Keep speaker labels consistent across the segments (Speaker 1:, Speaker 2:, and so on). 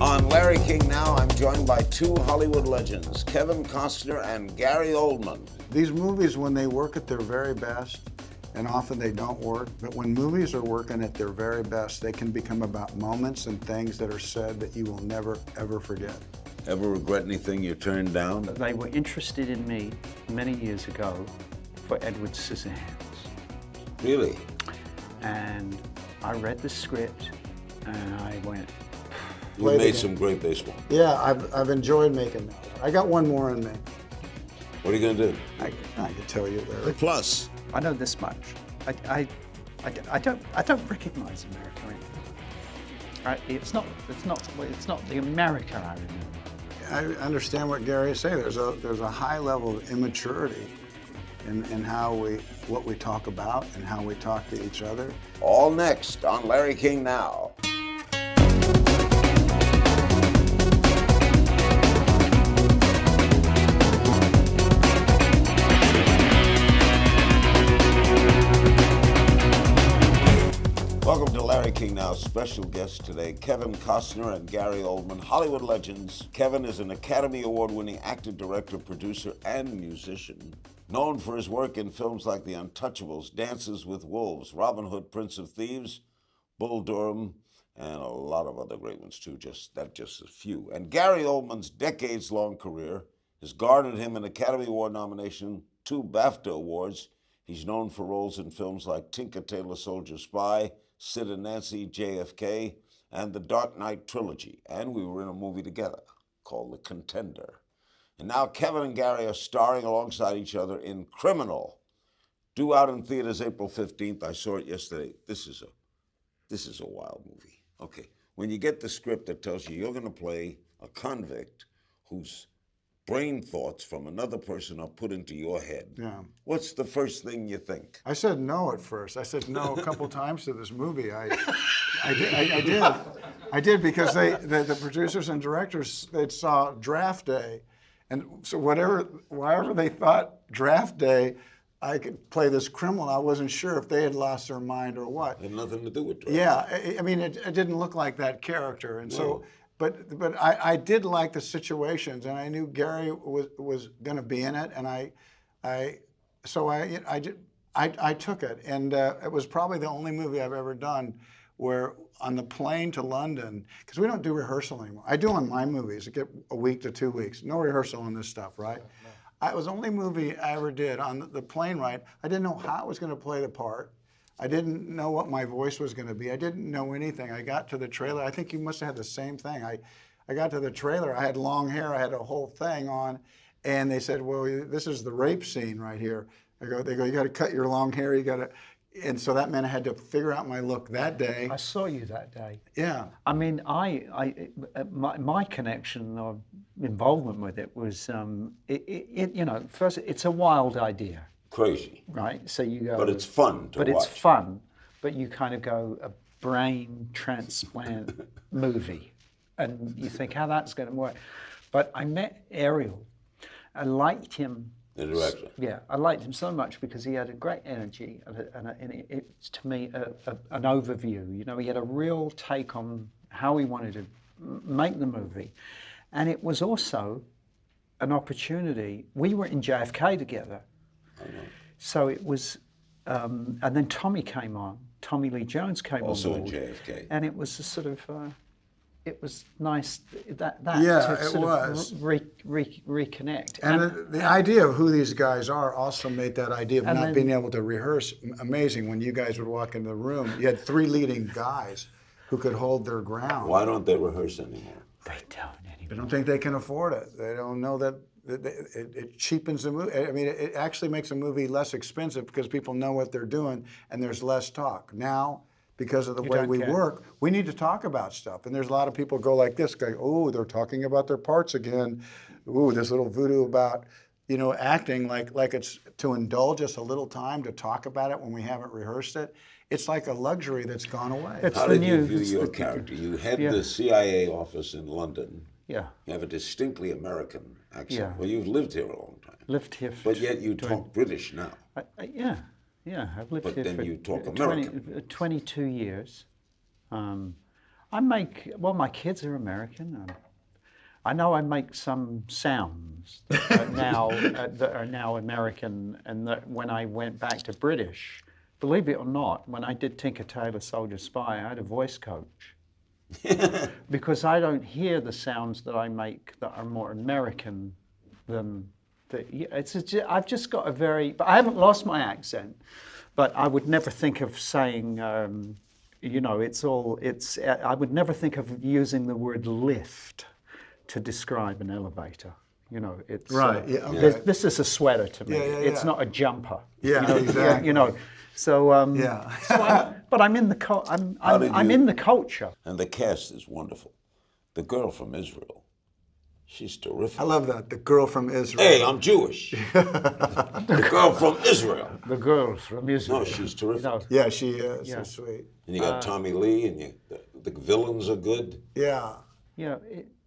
Speaker 1: On Larry King Now, I'm joined by two Hollywood legends, Kevin Costner and Gary Oldman.
Speaker 2: These movies, when they work at their very best, and often they don't work, but when movies are working at their very best, they can become about moments and things that are said that you will never, ever forget.
Speaker 1: Ever regret anything you turned down?
Speaker 3: They were interested in me many years ago for Edward Scissorhands.
Speaker 1: Really?
Speaker 3: And I read the script and I went,
Speaker 1: You made some great baseball.
Speaker 2: Yeah, I've enjoyed making that. I got one more in me.
Speaker 1: What are you going to do?
Speaker 2: I can tell you, Larry.
Speaker 1: Plus,
Speaker 3: I know this much. I don't recognize America anymore. Right? It's not the America I remember.
Speaker 2: I understand what Gary is saying. There's a high level of immaturity in what we talk about and how we talk to each other.
Speaker 1: all next on Larry King Now. Welcome to Larry King Now. Special guests today, Kevin Costner and Gary Oldman, Hollywood legends. Kevin is an Academy Award-winning actor, director, producer, and musician, known for his work in films like The Untouchables, Dances with Wolves, Robin Hood, Prince of Thieves, Bull Durham, and a lot of other great ones too, just a few. And Gary Oldman's decades-long career has garnered him an Academy Award nomination, 2 BAFTA Awards. He's known for roles in films like Tinker Tailor Soldier Spy, Sid and Nancy, JFK, and the Dark Knight trilogy. And we were in a movie together called The Contender. And now Kevin and Gary are starring alongside each other in Criminal, due out in theaters April 15th. I saw it yesterday. This is a wild movie. Okay, when you get the script that tells you you're going to play a convict whose brain thoughts from another person are put into your head.
Speaker 2: Yeah.
Speaker 1: What's the first thing you think?
Speaker 2: I said no at first. I said no a couple times to this movie. I did because the producers and directors, they saw Draft Day, and so wherever they thought Draft Day, I could play this criminal. I wasn't sure if they had lost their mind or what.
Speaker 1: It had nothing to do with drugs.
Speaker 2: Yeah, I mean, it didn't look like that character, and so. But I did like the situations, and I knew Gary was going to be in it, and I took it, and it was probably the only movie I've ever done where on the plane to London, because we don't do rehearsal anymore. I do on my movies. I get a week to 2 weeks, no rehearsal on this stuff, right? No. It was the only movie I ever did on the plane ride. I didn't know how I was going to play the part. I didn't know what my voice was going to be. I didn't know anything. I got to the trailer. I think you must have had the same thing. I got to the trailer. I had long hair. I had a whole thing on. And they said, well, this is the rape scene right here. They go, you got to cut your long hair. You got to. And so that meant I had to figure out my look that day.
Speaker 3: I saw you that day.
Speaker 2: Yeah.
Speaker 3: I mean, my connection or involvement with it was, first, it's a wild idea.
Speaker 1: Crazy.
Speaker 3: Right, so you go.
Speaker 1: But it's fun to watch.
Speaker 3: But it's fun, but you kind of go a brain transplant movie, and you think how that's going to work. But I met Ariel. I liked him.
Speaker 1: The director.
Speaker 3: Yeah, I liked him so much because he had a great energy, and it's to me an overview. You know, he had a real take on how he wanted to make the movie, and it was also an opportunity. We were in JFK together. So it was, and then Tommy came on. Tommy Lee Jones came on board.
Speaker 1: Also in JFK.
Speaker 3: And it was a sort of, it was nice that
Speaker 2: Yeah,
Speaker 3: to
Speaker 2: it
Speaker 3: sort
Speaker 2: was.
Speaker 3: of reconnect.
Speaker 2: And the idea of who these guys are also made that idea of not being able to rehearse amazing. When you guys would walk into the room, you had 3 leading guys who could hold their ground.
Speaker 1: Why don't they rehearse anymore?
Speaker 3: They don't anymore.
Speaker 2: They don't think they can afford it. They don't know that. It cheapens the movie. I mean, it actually makes a movie less expensive because people know what they're doing and there's less talk. Now, because of the way we work, we need to talk about stuff. And there's a lot of people go like this, going, oh, they're talking about their parts again. Ooh, this little voodoo about, acting like it's to indulge us a little time to talk about it when we haven't rehearsed it. It's like a luxury that's gone away.
Speaker 1: How did you view your character? You head the CIA office in London.
Speaker 3: Yeah.
Speaker 1: You have a distinctly American accent.
Speaker 3: Yeah.
Speaker 1: Well, you've lived here a long time.
Speaker 3: Lived here.
Speaker 1: But yet you talk British now.
Speaker 3: Yeah, I've lived here
Speaker 1: then
Speaker 3: for
Speaker 1: you talk American.
Speaker 3: 22 years. I make, well, my kids are American. I know I make some sounds that are now American, and that when I went back to British, believe it or not, when I did Tinker Tailor Soldier Spy, I had a voice coach. Because I don't hear the sounds that I make that are more American than I've just got a very, but I haven't lost my accent, but I would never think of saying, you know, I would never think of using the word lift to describe an elevator. You know, it's
Speaker 2: right. Yeah, okay.
Speaker 3: This is a sweater to me.
Speaker 2: Yeah.
Speaker 3: It's not a jumper.
Speaker 2: Yeah,
Speaker 3: you know,
Speaker 2: exactly.
Speaker 3: You know, so
Speaker 2: yeah.
Speaker 3: but I'm in the I'm in the culture.
Speaker 1: And the cast is wonderful. The girl from Israel, she's terrific.
Speaker 2: I love that. The girl from Israel.
Speaker 1: Hey, I'm Jewish. The girl from Israel.
Speaker 3: The girl from Israel.
Speaker 1: No, she's terrific.
Speaker 3: You know,
Speaker 2: Yeah, she is.
Speaker 3: Yeah.
Speaker 2: So sweet.
Speaker 1: And you got Tommy Lee, and the villains are good.
Speaker 2: Yeah.
Speaker 3: you know,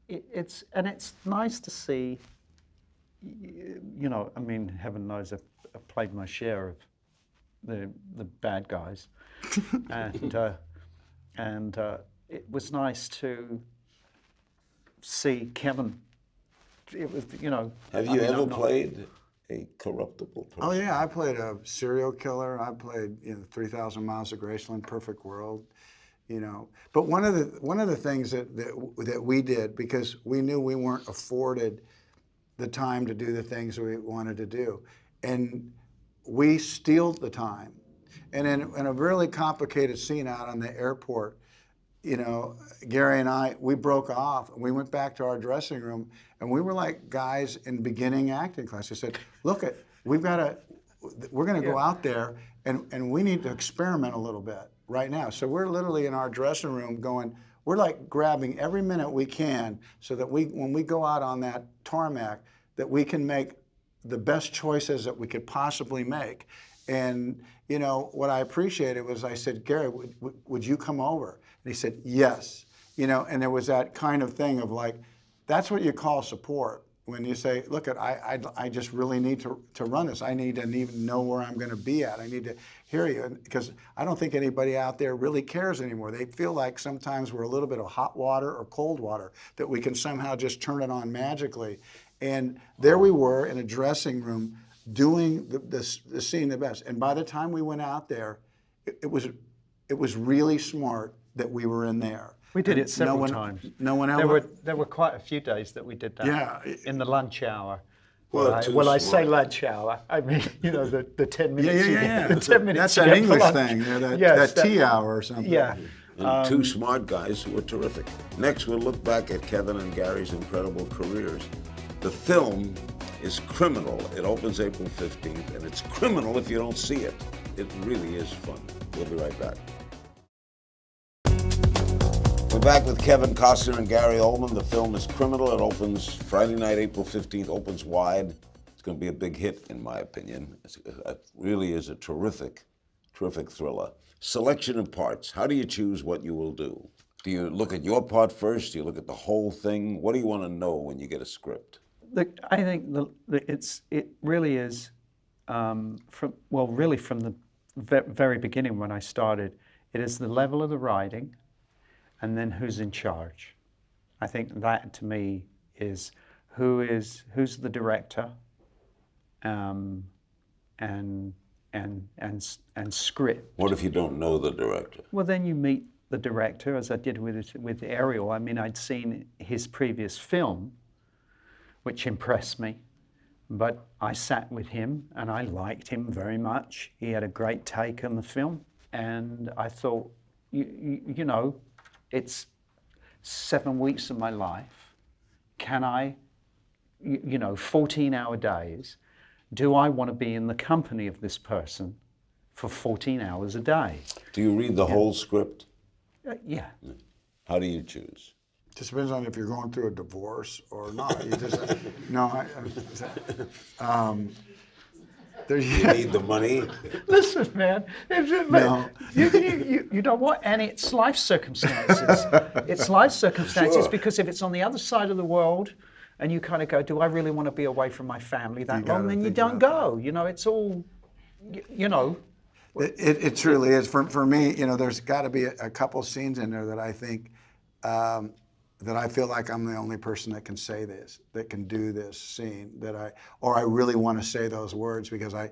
Speaker 3: it's nice to see. You know, I mean, heaven knows I've played my share of the bad guys, and it was nice to see Kevin. It was, you know.
Speaker 1: Have you ever played a corruptible person?
Speaker 2: Oh yeah, I played a serial killer. I played 3,000 Miles of Graceland, Perfect World, you know. But one of the things that we did, because we knew we weren't afforded the time to do the things we wanted to do, and we stealed the time. And in a really complicated scene out on the airport, you know, Gary and I, we broke off and we went back to our dressing room, and we were like guys in beginning acting class. They said, look, we're gonna go out there and we need to experiment a little bit right now. So we're literally in our dressing room going, we're like grabbing every minute we can so that when we go out on that tarmac, that we can make the best choices that we could possibly make. And you know, what I appreciated was I said, Gary, would you come over? And he said, yes. You know, and there was that kind of thing of like, that's what you call support. When you say, look, I just really need to run this. I need to even know where I'm going to be at. I need to hear you. Because I don't think anybody out there really cares anymore. They feel like sometimes we're a little bit of hot water or cold water, that we can somehow just turn it on magically. And there we were in a dressing room doing the scene the best. And by the time we went out there, it was really smart that we were in there.
Speaker 3: We did it several times.
Speaker 2: No one else.
Speaker 3: There were quite a few days that we did that.
Speaker 2: Yeah.
Speaker 3: In the lunch hour.
Speaker 1: Well,
Speaker 3: I say lunch hour, I mean, you know, the 10 minutes.
Speaker 2: Yeah.
Speaker 3: The 10 minutes.
Speaker 2: That's an English thing. That tea hour or something.
Speaker 3: Yeah.
Speaker 1: And two smart guys who were terrific. Next, we'll look back at Kevin and Gary's incredible careers. The film is Criminal. It opens April 15th, and it's criminal if you don't see it. It really is fun. We'll be right back. We're back with Kevin Costner and Gary Oldman. The film is Criminal. It opens Friday night, April 15th, opens wide. It's going to be a big hit, in my opinion. It really is a terrific thriller. Selection of parts. How do you choose what you will do? Do you look at your part first? Do you look at the whole thing? What do you want to know when you get a script?
Speaker 3: I think it really is, from the very beginning when I started, it is the level of the writing, and then who's in charge. I think that to me is who's the director, and script.
Speaker 1: What if you don't know the director?
Speaker 3: Well, then you meet the director, as I did with Ariel. I mean, I'd seen his previous film, which impressed me, but I sat with him and I liked him very much. He had a great take on the film, and I thought, you know, it's 7 weeks of my life. Can I, 14-hour days, do I want to be in the company of this person for 14 hours a day?
Speaker 1: Do you read the whole script?
Speaker 3: Yeah.
Speaker 1: How do you choose?
Speaker 2: Just depends on if you're going through a divorce or not. You just
Speaker 1: You need the money.
Speaker 3: Listen, man.
Speaker 2: No.
Speaker 3: You know what? And it's life circumstances. It's life circumstances
Speaker 1: Sure.
Speaker 3: Because if it's on the other side of the world, and you kind of go, do I really want to be away from my family that long? Then you don't go. You know, it's all, you know.
Speaker 2: It truly is. For me, you know, there's got to be a couple scenes in there that I think that I feel like I'm the only person that can say this, that can do this scene, or I really want to say those words because I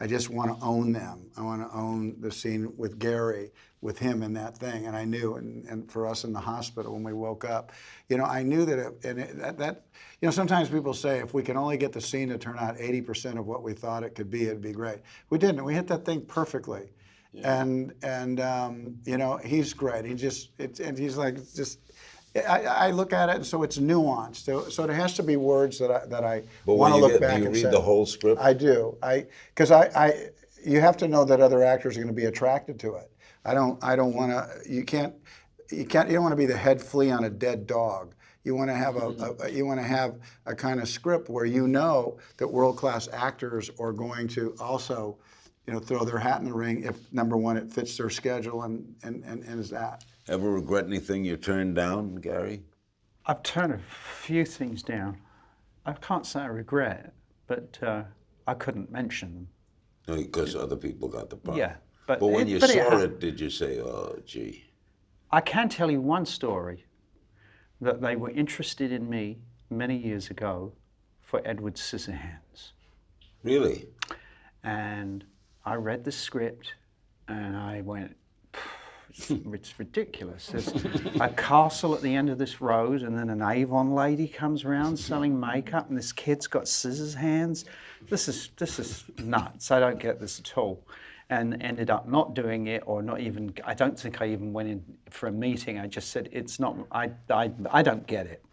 Speaker 2: just want to own them. I want to own the scene with Gary, with him in that thing. And I knew, and for us in the hospital when we woke up, I knew that sometimes people say if we can only get the scene to turn out 80% of what we thought it could be, it'd be great. We didn't. We hit that thing perfectly. Yeah. And he's great. He's like just. I look at it, and so it's nuanced. So it has to be words that I want to look back and say.
Speaker 1: Do you read the whole script?
Speaker 2: I do. Because you have to know that other actors are going to be attracted to it. I don't want to. You don't want to be the head flea on a dead dog. You want to have a kind of script where you know that world-class actors are going to also, throw their hat in the ring if, number one, it fits their schedule and is that.
Speaker 1: Ever regret anything you turned down, Gary?
Speaker 3: I've turned a few things down. I can't say I regret, but I couldn't mention them.
Speaker 1: No, because other people got the part.
Speaker 3: Yeah.
Speaker 1: But when you saw it, did you say, oh, gee?
Speaker 3: I can tell you one story, that they were interested in me many years ago for Edward Scissorhands.
Speaker 1: Really?
Speaker 3: And I read the script, and I went, it's ridiculous. There's a castle at the end of this road, and then an Avon lady comes around selling makeup, and this kid's got scissors hands. This is nuts. I don't get this at all. And ended up not doing it, or not even. I don't think I even went in for a meeting. I just said it's not. I don't get it.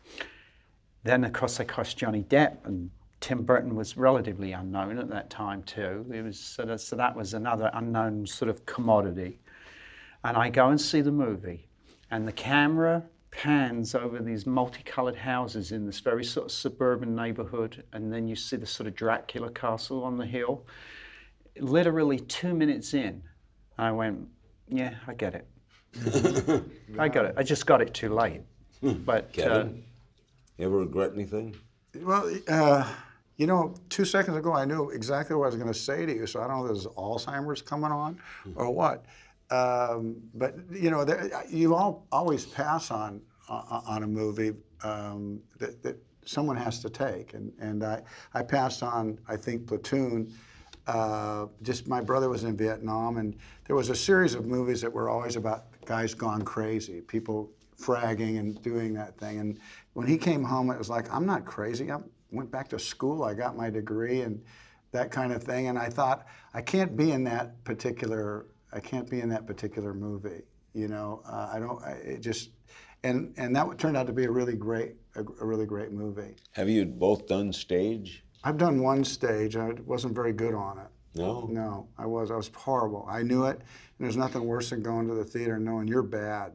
Speaker 3: Then of course they cost Johnny Depp, and Tim Burton was relatively unknown at that time too. It was so that was another unknown sort of commodity. And I go and see the movie, and the camera pans over these multicolored houses in this very sort of suburban neighborhood, and then you see the sort of Dracula castle on the hill. Literally 2 minutes in, I went, yeah, I get it. I got it. I just got it too late. But
Speaker 1: Kevin, you ever regret anything?
Speaker 2: Well, 2 seconds ago, I knew exactly what I was going to say to you, so I don't know if there's Alzheimer's coming on or what. But you always pass on a movie that someone has to take, and I passed on, I think, Platoon. Just my brother was in Vietnam, and there was a series of movies that were always about guys gone crazy, people fragging and doing that thing. And when he came home, it was like, I'm not crazy. I went back to school. I got my degree and that kind of thing. And I thought, I can't be in that particular movie. And that turned out to be a really great movie.
Speaker 1: Have you both done stage?
Speaker 2: I've done one stage. I wasn't very good on it.
Speaker 1: No?
Speaker 2: No, I was horrible. I knew it, and there's nothing worse than going to the theater and knowing you're bad.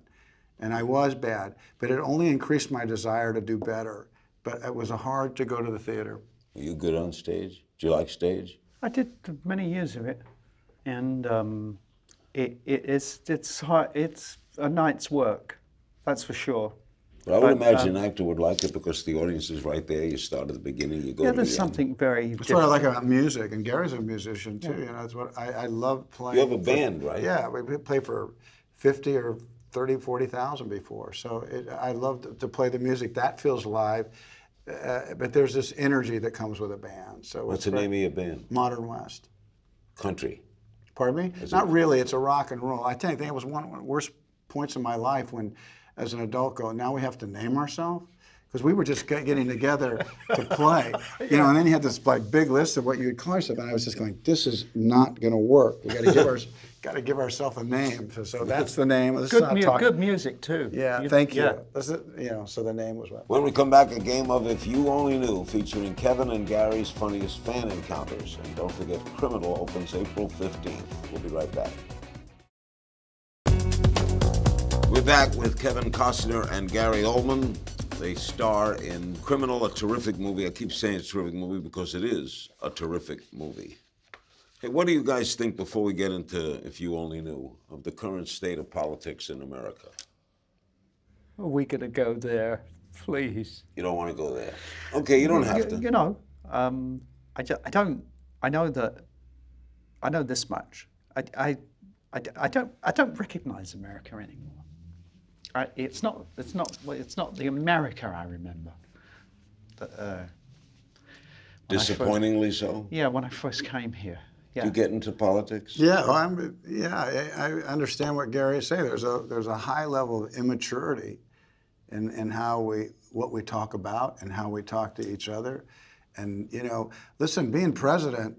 Speaker 2: And I was bad, but it only increased my desire to do better. But it was hard to go to the theater.
Speaker 1: Were you good on stage? Do you like stage?
Speaker 3: I did many years of it, and it's hard. It's a night's work, that's for sure.
Speaker 1: But I would imagine an actor would like it because the audience is right there. You start at the beginning, you go to the end.
Speaker 3: There's something very
Speaker 2: different. That's what I like about music, and Gary's a musician too. Yeah. That's what I love playing.
Speaker 1: You have a band, right?
Speaker 2: Yeah, we played for 50 or 30, 40,000 before. So I love to play the music. That feels live, but there's this energy that comes with a band. So
Speaker 1: what's the name of your band?
Speaker 2: Modern West.
Speaker 1: Country.
Speaker 2: Pardon me? Not really. It's a rock and roll. I think it was one of the worst points in my life when, as an adult, now we have to name ourselves, because we were just getting together to play, and then you had this big list of what you would call yourself, and I was just going, this is not going to work. We got to give ourselves a name. So that's the name.
Speaker 3: Good music too.
Speaker 2: Yeah, thank you. Yeah. So the name was what.
Speaker 1: When we come back, a game of If You Only Knew, featuring Kevin and Gary's funniest fan encounters. And don't forget, Criminal opens April 15th. We'll be right back. We're back with Kevin Costner and Gary Oldman. They star in Criminal, a terrific movie. I keep saying it's a terrific movie because it is a terrific movie. Hey, what do you guys think, before we get into If You Only Knew, of the current state of politics in America?
Speaker 3: Are we going to go there, please?
Speaker 1: You don't want to go there? Okay, you don't have to.
Speaker 3: I know this much. I don't recognize America anymore. It's not the America I remember.
Speaker 1: Disappointingly so?
Speaker 3: Yeah, when I first came here. Yeah.
Speaker 1: Do you get into politics?
Speaker 2: Yeah, well, I understand what Gary is saying. There's a high level of immaturity in what we talk about and how we talk to each other. And listen, being president,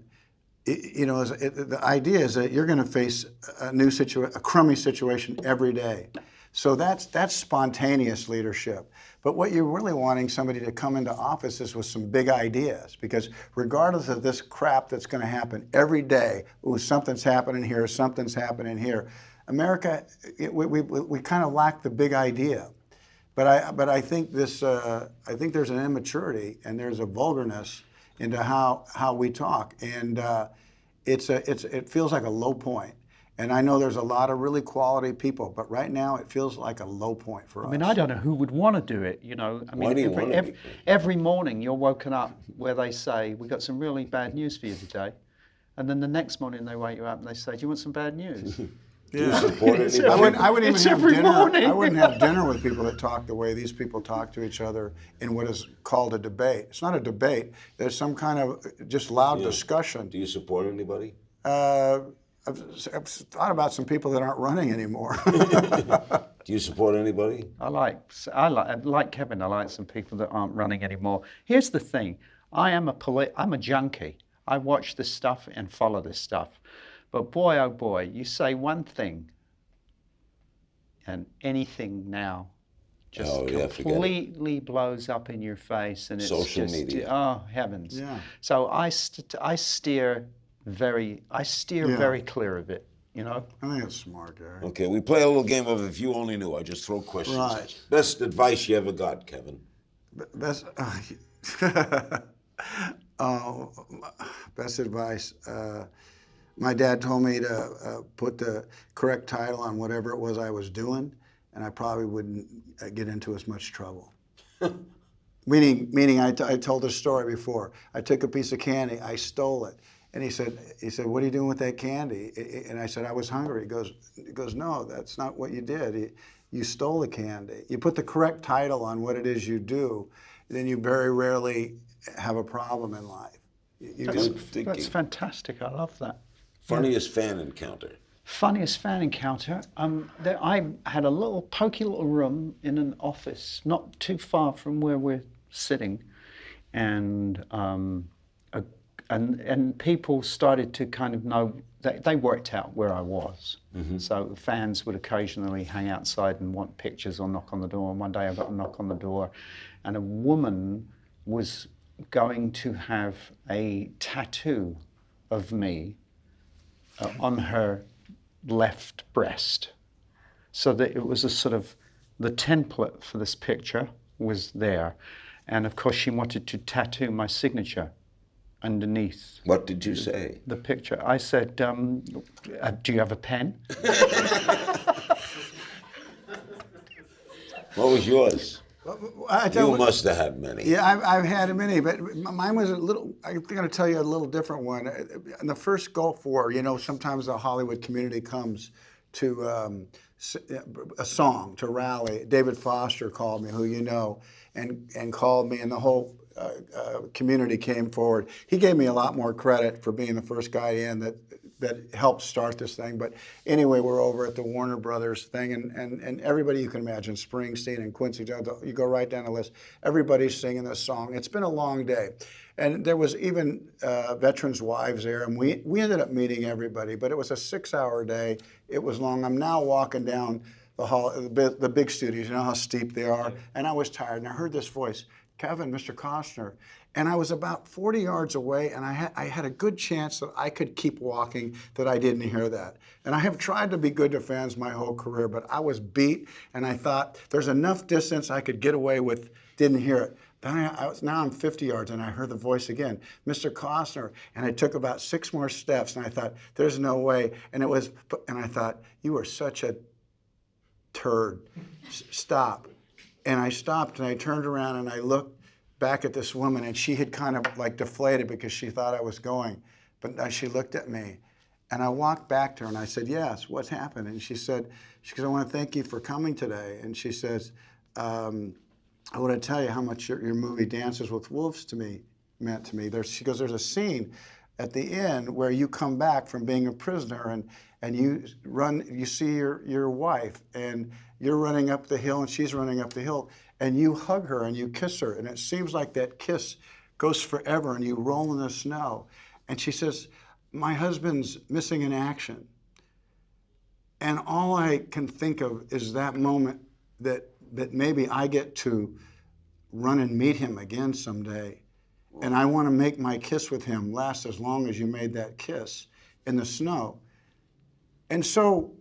Speaker 2: the idea is that you're going to face a crummy situation every day. So that's spontaneous leadership. But what you're really wanting somebody to come into office is with some big ideas, because regardless of this crap that's going to happen every day, something's happening here, something's happening here. America, we kind of lack the big idea. But I think there's an immaturity and there's a vulgarness into how we talk, and it feels like a low point. And I know there's a lot of really quality people, but right now it feels like a low point for us.
Speaker 3: I mean, I don't know who would want to do it, I mean, every morning you're woken up where they say, "We got some really bad news for you today," and then the next morning they wake you up and they say, "Do you want some bad news?"
Speaker 1: Do you support anybody?
Speaker 2: I wouldn't even have dinner.
Speaker 3: Morning.
Speaker 2: I wouldn't have dinner with people that talk the way these people talk to each other in what is called a debate. It's not a debate. There's some kind of just loud discussion.
Speaker 1: Do you support anybody?
Speaker 2: I've thought about some people that aren't running anymore.
Speaker 1: Do you support anybody?
Speaker 3: I like Kevin. I like some people that aren't running anymore. Here's the thing: I'm a junkie. I watch this stuff and follow this stuff. But boy, oh boy, you say one thing, and anything now just completely blows up in your face, and it's
Speaker 1: social
Speaker 3: just
Speaker 1: media.
Speaker 3: Oh heavens!
Speaker 2: Yeah.
Speaker 3: So I steer very clear of it.
Speaker 2: I think it's smart, Gary.
Speaker 1: Okay, we play a little game of If You Only Knew. I just throw questions.
Speaker 2: Right.
Speaker 1: Best advice you ever got, Kevin?
Speaker 2: Best advice. My dad told me to put the correct title on whatever it was I was doing, and I probably wouldn't get into as much trouble. Meaning, I told this story before. I took a piece of candy, I stole it, and he said, "What are you doing with that candy?" And I said, "I was hungry." He goes, "No, that's not what you did. You stole the candy. You put the correct title on what it is you do, then you very rarely have a problem in life."
Speaker 3: That's fantastic. I love that.
Speaker 1: Funniest fan encounter?
Speaker 3: Funniest fan encounter. I had a little pokey little room in an office, not too far from where we're sitting, and people started to kind of know. They worked out where I was. Mm-hmm. So fans would occasionally hang outside and want pictures or knock on the door. And one day I got a knock on the door, and a woman was going to have a tattoo of me on her left breast. So that it was a sort of, the template for this picture was there. And of course she wanted to tattoo my signature underneath.
Speaker 1: What did you say?
Speaker 3: The picture. I said, do you have a pen?
Speaker 1: What was yours? You must have had many.
Speaker 2: Yeah, I've had many, but mine was a little, I'm going to tell you a little different one. In the first Gulf War, sometimes the Hollywood community comes to a song, to rally. David Foster called me, who and called me, and the whole community came forward. He gave me a lot more credit for being the first guy in that helped start this thing. But anyway, we're over at the Warner Brothers thing, and everybody you can imagine, Springsteen and Quincy Jones, you go right down the list. Everybody's singing this song. It's been a long day. And there was even veterans' wives there, and we ended up meeting everybody, but it was a 6-hour day. It was long. I'm now walking down the hall, the big studios, you know how steep they are, and I was tired, and I heard this voice, "Kevin, Mr. Costner." And I was about 40 yards away, and I had a good chance that I could keep walking, that I didn't hear that. And I have tried to be good to fans my whole career, but I was beat, and I thought there's enough distance I could get away with, didn't hear it. Then now I'm 50 yards, and I heard the voice again, "Mr. Costner," and I took about 6 more steps, and I thought, there's no way. And I thought, you are such a turd. Stop. And I stopped, and I turned around, and I looked back at this woman, and she had kind of like deflated because she thought I was going. But she looked at me, And I walked back to her and I said, yes, what's happened? And she goes, I want to thank you for coming today. And she says, I want to tell you how much your movie Dances with Wolves meant to me. She goes, there's a scene at the end where you come back from being a prisoner and you see your wife and you're running up the hill and she's running up the hill and you hug her and you kiss her and it seems like that kiss goes forever and you roll in the snow. And she says, my husband's missing in action. And all I can think of is that moment that maybe I get to run and meet him again someday. And I want to make my kiss with him last as long as you made that kiss in the snow. And so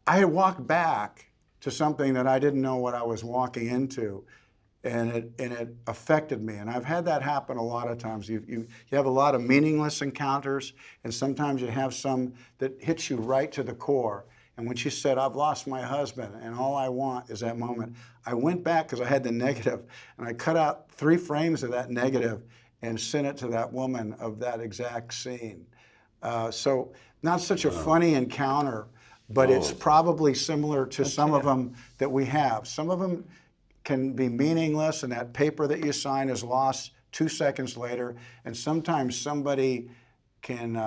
Speaker 2: I walked back to something that I didn't know what I was walking into, and it affected me. And I've had that happen a lot of times. You have a lot of meaningless encounters, and sometimes you have some that hits you right to the core. And when she said, I've lost my husband, and all I want is that moment, I went back because I had the negative, and I cut out 3 frames of that negative and sent it to that woman of that exact scene. So not such a funny encounter, but it's probably similar to some of them that we have. Some of them can be meaningless, and that paper that you sign is lost 2 seconds later, and sometimes somebody can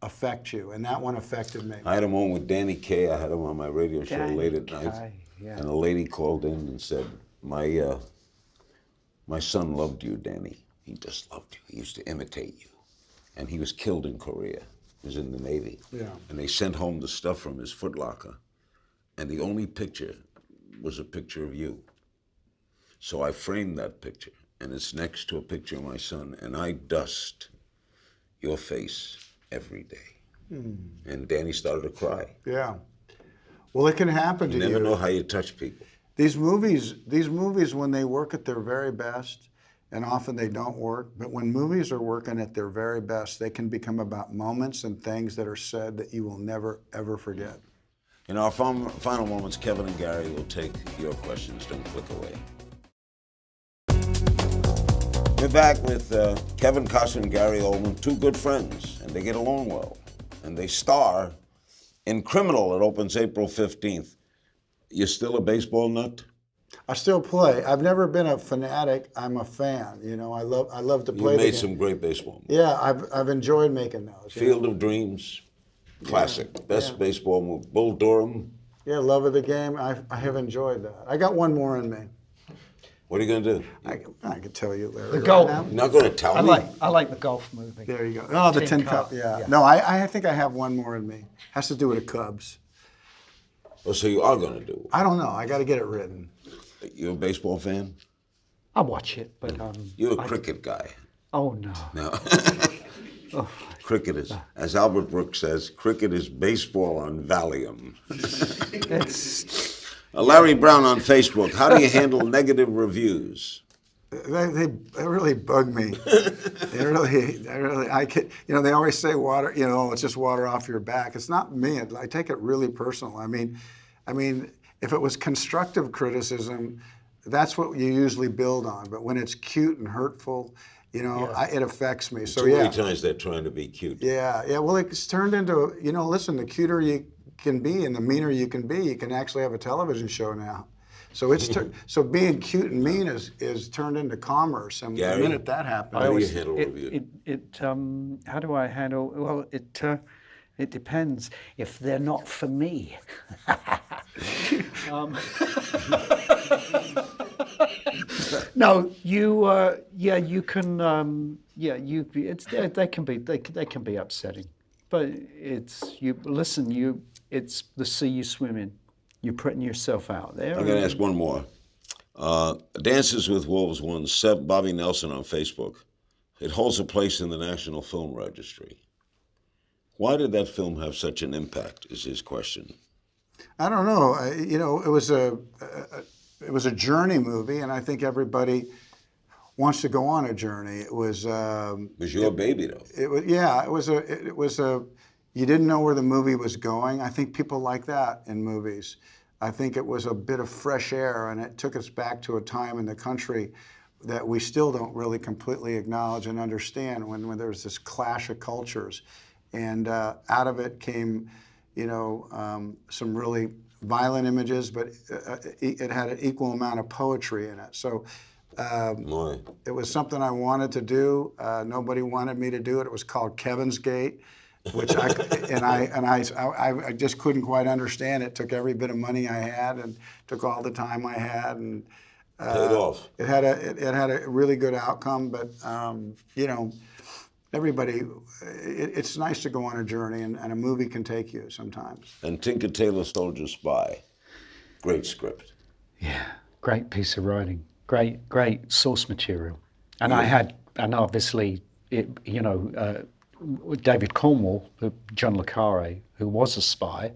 Speaker 2: affect you, and that one affected me.
Speaker 1: I had a moment with Danny Kaye. I had him on my radio show late at night,
Speaker 3: yeah.
Speaker 1: and a lady called in and said, my son loved you, Danny. He just loved you. He used to imitate you. And he was killed in Korea. He was in the Navy.
Speaker 2: Yeah.
Speaker 1: And they sent home the stuff from his footlocker, and the only picture was a picture of you. So I framed that picture, and it's next to a picture of my son, and I dust your face every day. And Danny started to cry.
Speaker 2: Yeah. Well, it can happen to you.
Speaker 1: You never know how you touch people.
Speaker 2: These movies, when they work at their very best, and often they don't work, but when movies are working at their very best, they can become about moments and things that are said that you will never, ever forget.
Speaker 1: In our final moments, Kevin and Gary will take your questions. Don't click away. We're back with Kevin Costner and Gary Oldman, 2 good friends, and they get along well. And they star in Criminal. It opens April 15th. You're still a baseball nut?
Speaker 2: I still play. I've never been a fanatic. I'm a fan. You know, I love to play.
Speaker 1: You made some great baseball movies.
Speaker 2: Yeah, I've enjoyed making those.
Speaker 1: Field of Dreams, classic. Best baseball movie. Bull Durham.
Speaker 2: Yeah, love of the game. I have enjoyed that. I got one more in me.
Speaker 1: What are you going to do?
Speaker 2: I could tell you, Larry.
Speaker 3: The golf.
Speaker 2: Right now.
Speaker 1: You're not going to tell me?
Speaker 3: I like the golf movie.
Speaker 2: There you go. Oh, the Tin Cup. Yeah. No, I think I have one more in me. Has to do with the Cubs.
Speaker 1: Oh, so you are going to do it?
Speaker 2: I don't know. I got to get it written.
Speaker 1: You're a baseball fan?
Speaker 3: I watch it, but
Speaker 1: You're a cricket guy.
Speaker 3: Oh no.
Speaker 1: No. Cricket is, as Albert Brooks says, cricket is baseball on Valium.
Speaker 3: It's
Speaker 1: Larry Brown on Facebook. How do you handle negative reviews?
Speaker 2: They really bug me. They really, I can, they always say water, it's just water off your back. It's not me. I take it really personal. I mean, if it was constructive criticism, that's what you usually build on. But when it's cute and hurtful, it affects me. So
Speaker 1: Too many times they're trying to be cute.
Speaker 2: Yeah. Well, it's turned into, listen, the cuter you can be and the meaner you can actually have a television show now. So it's so being cute and mean is turned into commerce. And
Speaker 1: Gary,
Speaker 2: the minute that happens,
Speaker 1: how do you handle reviews?
Speaker 3: How do I handle? Well, it depends. If they're not for me. No, you can. They can be upsetting, but it's the sea you swim in. You're putting yourself out there.
Speaker 1: I'm going to ask one more. Dances with Wolves won Bobby Nelson on Facebook. It holds a place in the National Film Registry. Why did that film have such an impact, is his question.
Speaker 2: I don't know. It was a journey movie, and I think everybody wants to go on a journey. It was
Speaker 1: your baby, though.
Speaker 2: It was a you didn't know where the movie was going. I think people like that in movies. I think it was a bit of fresh air, and it took us back to a time in the country that we still don't really completely acknowledge and understand when there's this clash of cultures. and out of it came, some really violent images, but it had an equal amount of poetry in it. So it was something I wanted to do. Nobody wanted me to do it. It was called Kevin's Gate, which I just couldn't quite understand. It took every bit of money I had and took all the time I had, and
Speaker 1: paid off.
Speaker 2: It had a really good outcome, but everybody, it's nice to go on a journey, and a movie can take you sometimes.
Speaker 1: And Tinker Tailor Soldier Spy, great script.
Speaker 3: Yeah, great piece of writing, great source material, and obviously, David Cornwell, John le Carre, who was a spy,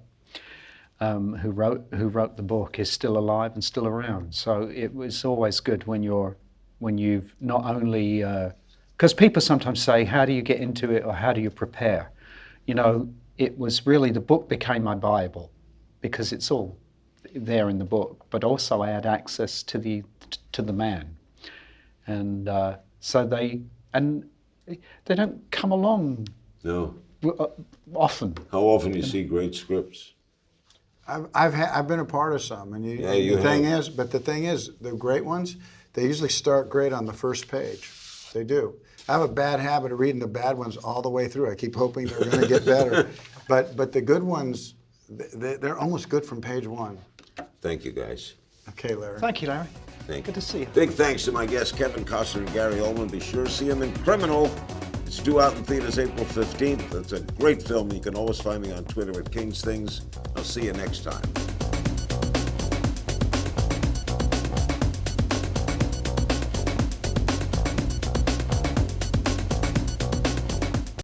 Speaker 3: who wrote the book, is still alive and still around. So it was always good when you've not only because people sometimes say, how do you get into it or how do you prepare? It was really, the book became my Bible because it's all there in the book, but also I had access to the man, and so they don't come along.
Speaker 1: No.
Speaker 3: Often.
Speaker 1: How often you see great scripts?
Speaker 2: I've been a part of some, and the thing is, the great ones, they usually start great on the first page. They do. I have a bad habit of reading the bad ones all the way through. I keep hoping they're going to get better, but the good ones, they're almost good from page one.
Speaker 1: Thank you, guys.
Speaker 2: Okay, Larry.
Speaker 3: Thank you, Larry.
Speaker 1: Thank
Speaker 3: Good
Speaker 1: you.
Speaker 3: to see you.
Speaker 1: Big thanks to my guests, Kevin Costner and Gary Oldman. Be sure to see them in Criminal. It's due out in theaters April 15th. It's a great film. You can always find me on Twitter at King's Things. I'll see you next time.